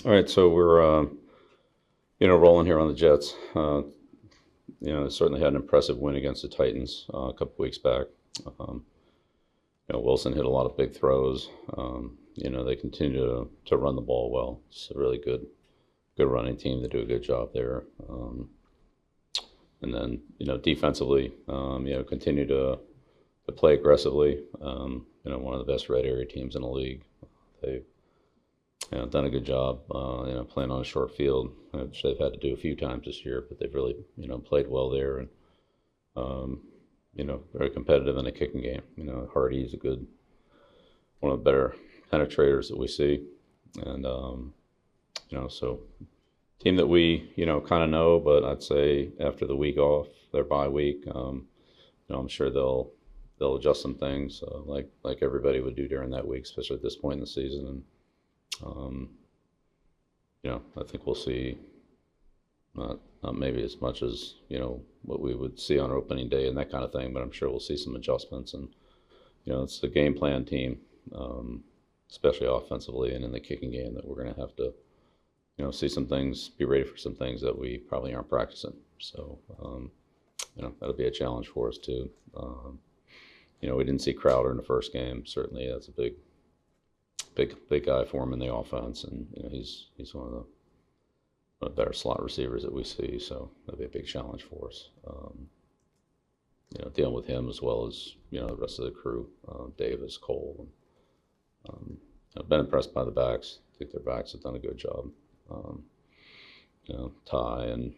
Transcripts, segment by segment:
All right, so we're rolling here on the Jets. Certainly had an impressive win against the Titans a couple weeks back. Um, Wilson hit a lot of big throws. They continue to run the ball well. It's a really good running team. They do a good job there. And then defensively, continue to play aggressively. One of the best red area teams in the league. They've done a good job, playing on a short field, which they've had to do a few times this year, but they've really, played well there and, very competitive in the kicking game. Hardee is one of the better penetrators that we see. And, so team that we, kind of know, but I'd say after the week off, their bye week, I'm sure they'll adjust some things, like everybody would do during that week, especially at this point in the season. And, I think we'll see not maybe as much as, what we would see on opening day and that kind of thing, but I'm sure we'll see some adjustments. And, it's the game plan team, especially offensively and in the kicking game, that we're going to have to, see some things, be ready for some things that we probably aren't practicing. So, that'll be a challenge for us too. We didn't see Crowder in the first game. Certainly that's a big guy for him in the offense, and he's one of the better slot receivers that we see. So that'll be a big challenge for us. Dealing with him as well as the rest of the crew, Davis, Cole. I've been impressed by the backs. I think their backs have done a good job. Ty and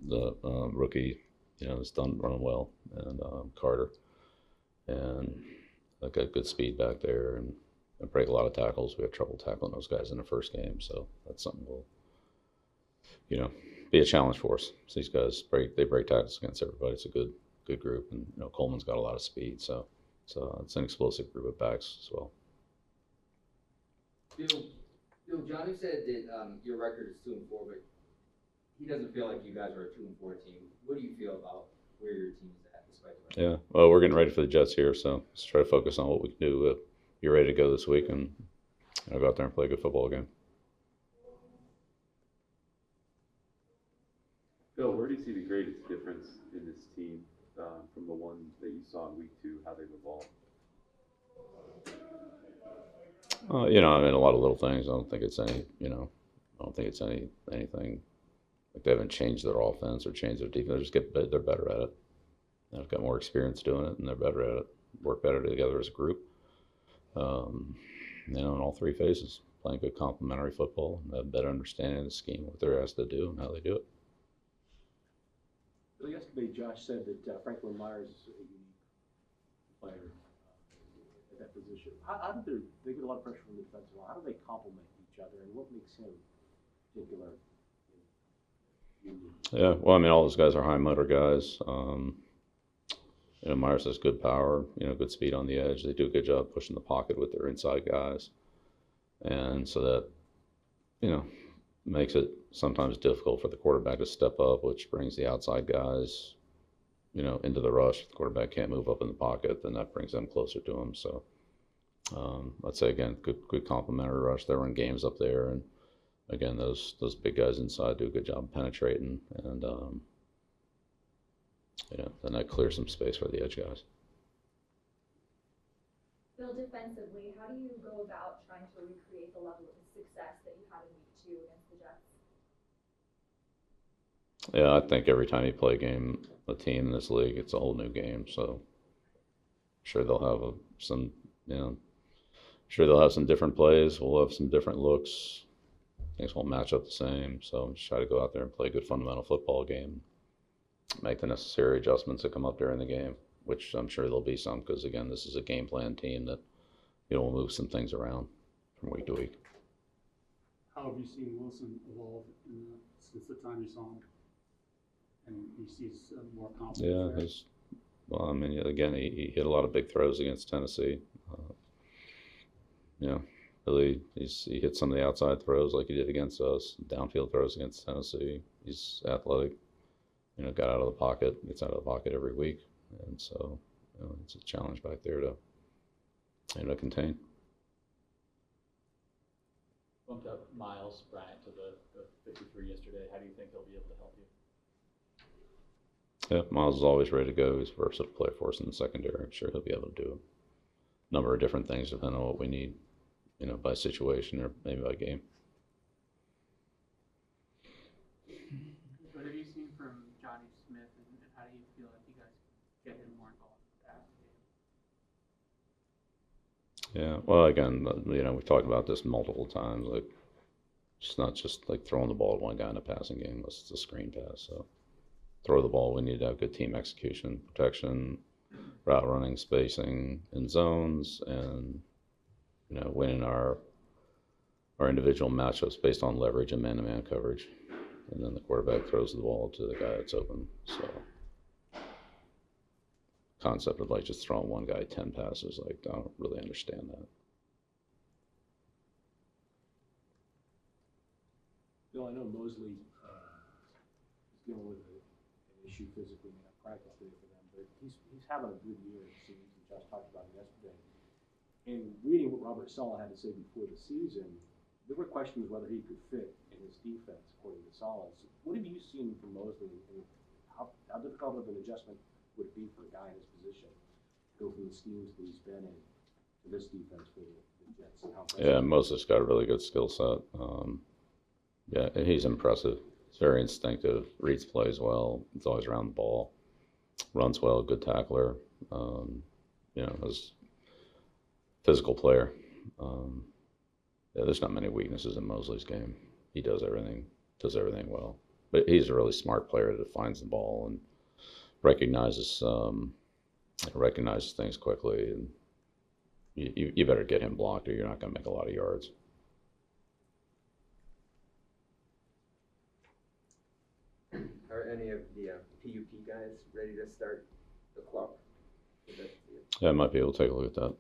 the rookie, has done running well, and Carter, and I got good speed back there and break a lot of tackles. We had trouble tackling those guys in the first game, so that's something will, be a challenge for us. So these guys break tackles against everybody. It's a good group, and Coleman's got a lot of speed, so it's an explosive group of backs as well. Johnny said that your record is 2-4, but he doesn't feel like you guys are a 2-4 team. What do you feel about where your team is at, despite the record? Yeah, well, we're getting ready for the Jets here, so let's try to focus on what we can do. Be ready to go this week and go out there and play a good football game. Bill, where do you see the greatest difference in this team from the one that you saw in week 2, how they've evolved? A lot of little things. I don't think it's anything like they haven't changed their offense or changed their defense. They're better at it. They've got more experience doing it, and they're better at it. Work better together as a group. In all three phases, playing good complementary football, and have a better understanding of the scheme, what they're asked to do, and how they do it. Well, yesterday, Josh said that Franklin Myers is a unique player at that position. How do they get a lot of pressure from the defensive line? How do they complement each other, and what makes him particular? Yeah, well, all those guys are high motor guys. Myers has good power, good speed on the edge. They do a good job pushing the pocket with their inside guys. And so that, makes it sometimes difficult for the quarterback to step up, which brings the outside guys, into the rush. If the quarterback can't move up in the pocket, then that brings them closer to him. So let's say, again, good complementary rush. They run games up there. And, again, those big guys inside do a good job penetrating. And, then that clears some space for the edge guys. Bill, defensively, how do you go about trying to recreate the level of success that you had in week 2 against the Jets? Yeah, I think every time you play a team in this league, it's a whole new game. So I'm sure they'll have some different plays. We'll have some different looks. Things won't match up the same. So just try to go out there and play a good fundamental football game. Make the necessary adjustments that come up during the game, which I'm sure there'll be some, because, again, this is a game plan team that, will move some things around from week to week. How have you seen Wilson evolve since the time you saw him? And he sees more confidence. Yeah, again, he hit a lot of big throws against Tennessee. Really, he hit some of the outside throws like he did against us, downfield throws against Tennessee. He's athletic. Got out of the pocket, gets out of the pocket every week. And so, it's a challenge back there to contain. bumped up Miles Bryant to the 53 yesterday. How do you think he'll be able to help you? Yeah, Miles is always ready to go. He's a versatile player for us in the secondary. I'm sure he'll be able to do a number of different things depending on what we need, by situation or maybe by game. What have you seen from Johnny Smith, and how do you feel like you guys get him more involved in the passing game? Yeah, well, again, we've talked about this multiple times. Like, it's not just like throwing the ball to one guy in a passing game unless it's a screen pass. So, throw the ball. We need to have good team execution, protection, route running, spacing in zones, and winning our individual matchups based on leverage and man-to-man coverage. And then the quarterback throws the ball to the guy that's open. So, concept of like just throwing one guy 10 passes, like I don't really understand that. Bill, I know Mosley is dealing with an issue physically in that practice day for them, but he's having a good year, it seems. We just talked about it yesterday. And reading what Robert Saleh had to say before the season, there were questions whether he could fit in his defense, according to Saleh. So what have you seen from Mosley, and how difficult of an adjustment would it be for a guy in his position to go from the schemes that he's been in to this defense for the Jets? And how Yeah, Moses got a really good skill set. Yeah, he's impressive. He's very instinctive, reads plays well. He's always around the ball, runs well, good tackler. Is physical player. Yeah, there's not many weaknesses in Mosley's game. He does everything well. But he's a really smart player that finds the ball and recognizes things quickly. And you better get him blocked, or you're not going to make a lot of yards. Are any of the PUP guys ready to start the clock? Yeah, I might be able to take a look at that.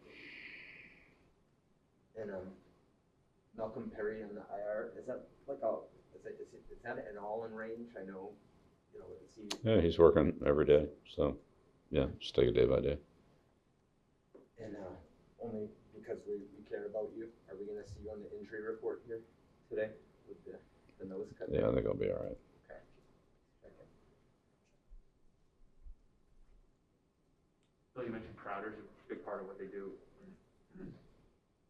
And Malcolm Perry on the IR, is that like is that an all-in range? I know, is he? Yeah, he's working every day. So, yeah, just take it day by day. And only because we care about you, are we going to see you on the injury report here today with the nose cut? Yeah, I think I'll be all right. Okay. Okay. Bill, you mentioned Crowder's a big part of what they do.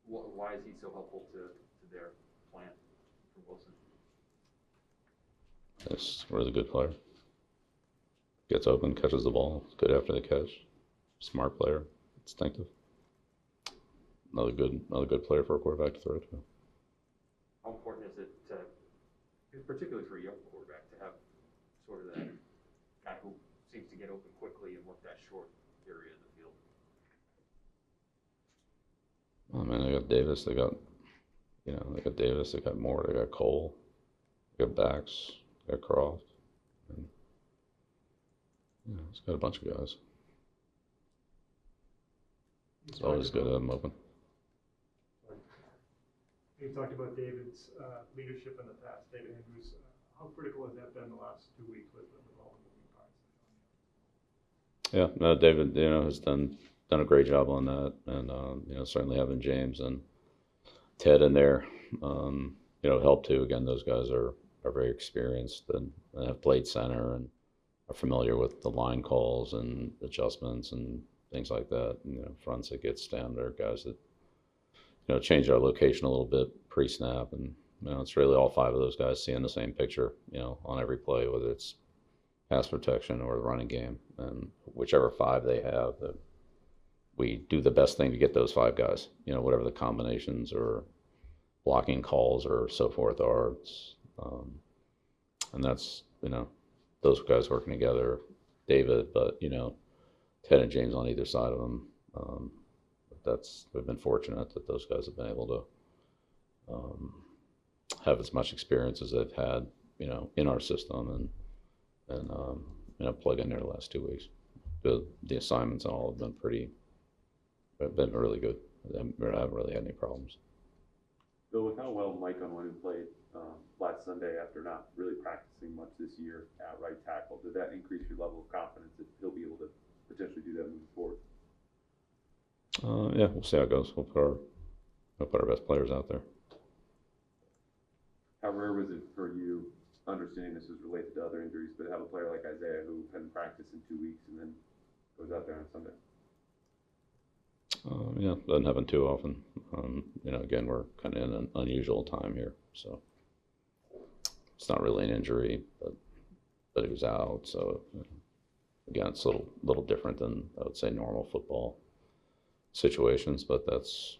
Why is he so helpful to their plan for Wilson? He's a really good player. Gets open, catches the ball, good after the catch. Smart player, instinctive. Another good player for a quarterback to throw to. How important is it particularly for a young quarterback, to have sort of that guy who seems to get open quickly and work that short area of the field? Oh man, they got Davis. They got Davis. They got Moore. They got Cole. They got Bax. They got Croft. And, it's got a bunch of guys. It's always good to have them open. You talked about David's leadership in the past, David Andrews. How critical has that been the last 2 weeks with all the moving parts? Yeah, no, David, has done a great job on that, and certainly having James and Ted in there, help too. Again, those guys are very experienced and have played center and are familiar with the line calls and adjustments and things like that. Fronts that gets down there, guys that change our location a little bit pre-snap, and it's really all five of those guys seeing the same picture, on every play, whether it's pass protection or the running game, and whichever five they have, we do the best thing to get those five guys. Whatever the combinations or blocking calls or so forth are, and that's those guys working together, David, but Ted and James on either side of them. We've been fortunate that those guys have been able to have as much experience as they've had, in our system and plug in there the last 2 weeks. The assignments and all have been really good. I haven't really had any problems. Bill, with how well Mike Unwin played last Sunday after not really practicing much this year at right tackle, did that increase your level of confidence that he'll be able to potentially do that moving forward? Yeah, we'll see how it goes. We'll put our best players out there. how rare was it for you, understanding this was related to other injuries, but have a player like Isaiah who hadn't practiced in 2 weeks and then goes out there on Sunday? Yeah, doesn't happen too often. Again, we're kind of in an unusual time here, so it's not really an injury, but he was out. So again, it's a little different than I would say normal football situations, but that's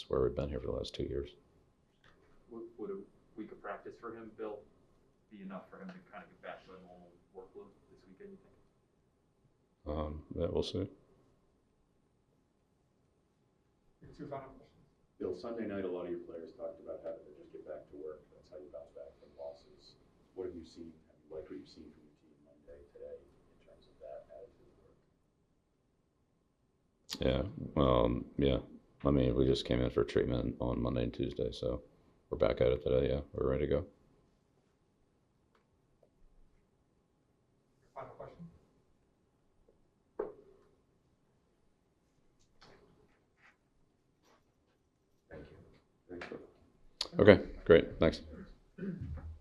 where we've been here for the last 2 years. Would a week of practice for him, Bill, be enough for him to kind of get back to a normal workload this weekend, you think? Yeah, we'll see. Two final questions. Bill, Sunday night, a lot of your players talked about having to just get back to work. That's how you bounce back from losses. What have you seen? Have you liked what you've seen from your team Monday, today, in terms of that attitude of work? Yeah. I mean, we just came in for treatment on Monday and Tuesday, so we're back at it today. Yeah, we're ready to go. Final question. Thanks. Okay, great. Thanks.